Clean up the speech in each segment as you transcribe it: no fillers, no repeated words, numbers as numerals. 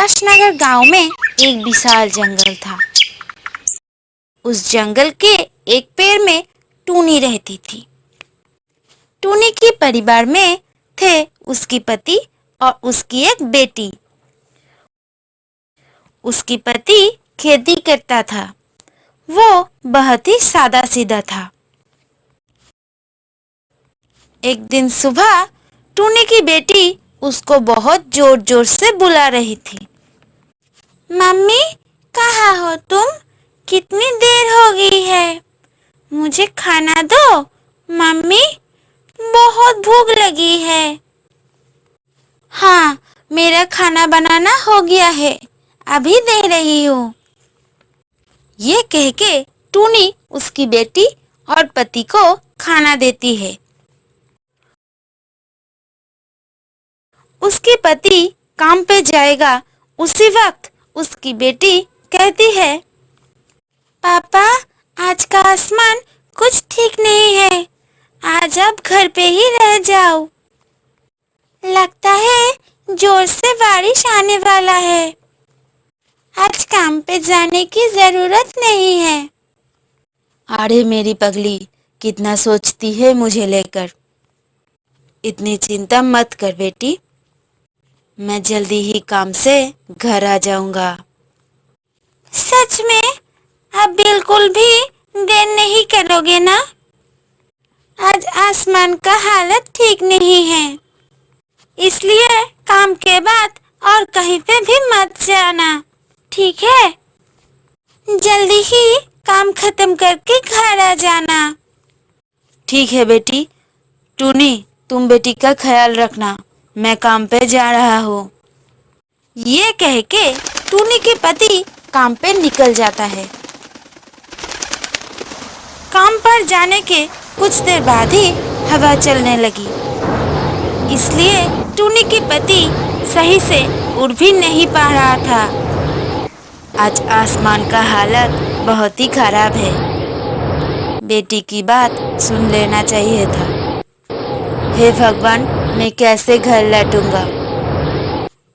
आदर्शनगर गांव में एक विशाल जंगल था। उस जंगल के एक पेड़ में टूनी रहती थी। टूनी के परिवार में थे उसकी पति और उसकी एक बेटी। उसकी पति खेती करता था। वो बहुत ही सादा सीधा था। एक दिन सुबह टूनी की बेटी उसको बहुत जोर जोर से बुला रही थी। मम्मी, कहाँ हो तुम? कितनी देर हो गई है, मुझे खाना दो। मम्मी, बहुत भूख लगी है। हाँ, मेरा खाना बनाना हो गया है, अभी दे रही हूँ। ये कह के टूनी उसकी बेटी और पति को खाना देती है। उसके पति काम पे जाएगा, उसी वक्त उसकी बेटी कहती है, पापा, आज का आसमान कुछ ठीक नहीं है, आज आप घर पे ही रह जाओ। लगता है जोर से बारिश आने वाला है, आज काम पे जाने की जरूरत नहीं है। अरे मेरी पगली, कितना सोचती है मुझे लेकर। इतनी चिंता मत कर बेटी, मैं जल्दी ही काम से घर आ जाऊंगा। सच में? अब बिल्कुल भी देर नहीं करोगे ना? आज आसमान का हालत ठीक नहीं है, इसलिए काम के बाद और कहीं पे भी मत जाना, ठीक है? जल्दी ही काम खत्म करके घर आ जाना। ठीक है बेटी। टूनी, तुम बेटी का ख्याल रखना, मैं काम पे जा रहा हूँ। ये कह के टूनी के पति काम पे निकल जाता है। काम पर जाने के कुछ देर बाद ही हवा चलने लगी, इसलिए टूनी के पति सही से उड़ भी नहीं पा रहा था। आज आसमान का हालत बहुत ही खराब है, बेटी की बात सुन लेना चाहिए था। हे भगवान, मैं कैसे घर लौटूंगा?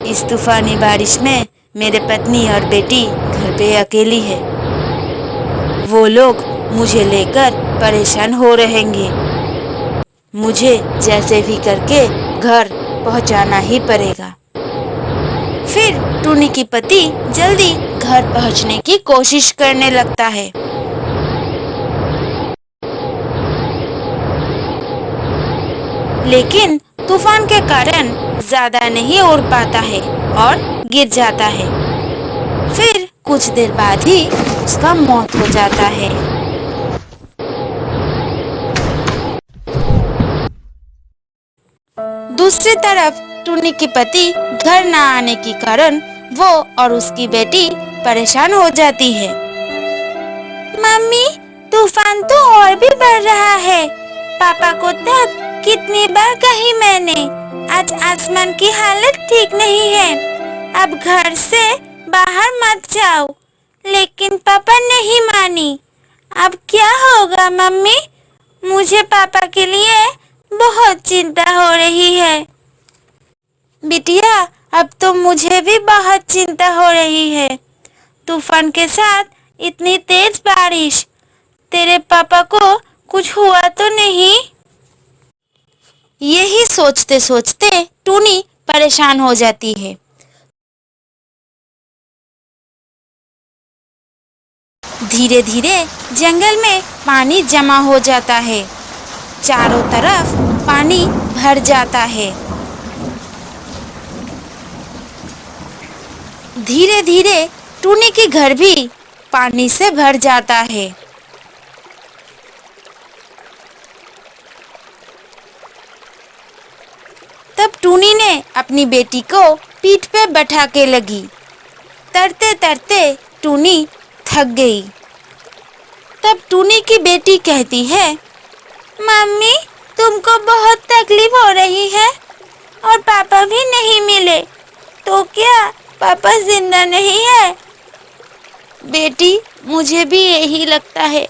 इस तूफानी बारिश में मेरे पत्नी और बेटी घर पे अकेली है। वो लोग मुझे लेकर परेशान हो रहेंगे। मुझे जैसे भी करके घर पहुंचाना ही पड़ेगा। फिर टूनी की पति जल्दी घर पहुंचने की कोशिश करने लगता है। लेकिन तूफान के कारण ज्यादा नहीं उड़ पाता है और गिर जाता है। फिर कुछ देर बाद ही उसका मौत हो जाता है। दूसरी तरफ टूनी के पति घर न आने के कारण वो और उसकी बेटी परेशान हो जाती है। मम्मी, तूफान तो और भी बढ़ रहा है। पापा को तक कितनी बार कही मैंने, आज आसमान की हालत ठीक नहीं है, अब घर से बाहर मत जाओ। लेकिन पापा नहीं मानी। अब क्या होगा मम्मी? मुझे पापा के लिए बहुत चिंता हो रही है। बिटिया, अब तो मुझे भी बहुत चिंता हो रही है। तूफान के साथ इतनी तेज बारिश, तेरे पापा को कुछ हुआ तो नहीं? यही सोचते सोचते टूनी परेशान हो जाती है। धीरे धीरे जंगल में पानी जमा हो जाता है। चारों तरफ पानी भर जाता है। धीरे धीरे टूनी के घर भी पानी से भर जाता है। तब टूनी ने अपनी बेटी को पीठ पे बैठा के लगी। तरते तरते टूनी थक गई। तब टूनी की बेटी कहती है, मम्मी, तुमको बहुत तकलीफ हो रही है और पापा भी नहीं मिले, तो क्या पापा जिंदा नहीं है? बेटी, मुझे भी यही लगता है,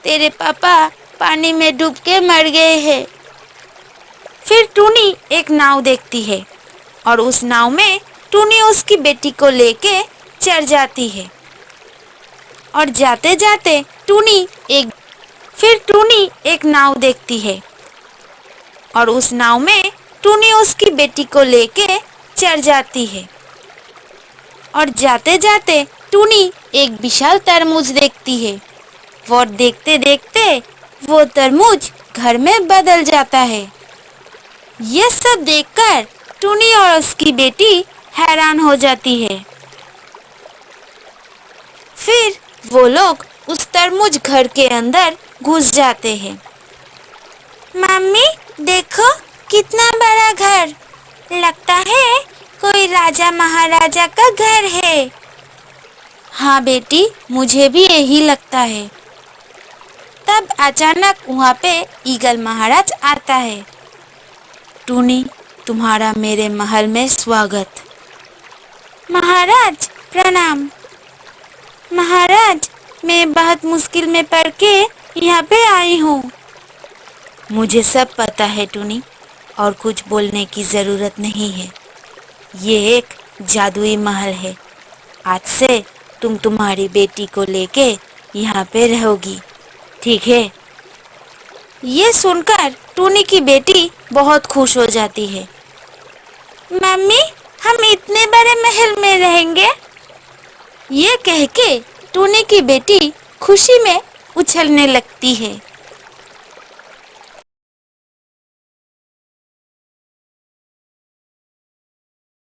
तेरे पापा पानी में डूब के मर गए हैं। फिर टूनी एक नाव देखती है और उस नाव में टूनी उसकी बेटी को लेके चढ़ जाती है और जाते जाते टूनी एक नाव देखती है और उस नाव में टूनी उसकी बेटी को लेके चढ़ जाती है और जाते जाते टूनी एक विशाल तरबूज देखती है और देखते देखते वो तरबूज घर में बदल जाता है। ये सब देखकर टूनी और उसकी बेटी हैरान हो जाती है। फिर वो लोग उस तरबूज घर के अंदर घुस जाते हैं। मम्मी देखो कितना बड़ा घर, लगता है कोई राजा महाराजा का घर है। हाँ बेटी, मुझे भी यही लगता है। तब अचानक वहाँ पे ईगल महाराज आता है। टूनी, तुम्हारा मेरे महल में स्वागत। महाराज प्रणाम। महाराज, मैं बहुत मुश्किल में पड़ के यहाँ पे आई हूँ। मुझे सब पता है टूनी, और कुछ बोलने की ज़रूरत नहीं है। ये एक जादुई महल है। आज से तुम तुम्हारी बेटी को लेके यहाँ पे रहोगी, ठीक है? ये सुनकर टूनी की बेटी बहुत खुश हो जाती है। मम्मी, हम इतने बड़े महल में रहेंगे? ये कह के टूनी की बेटी खुशी में उछलने लगती है।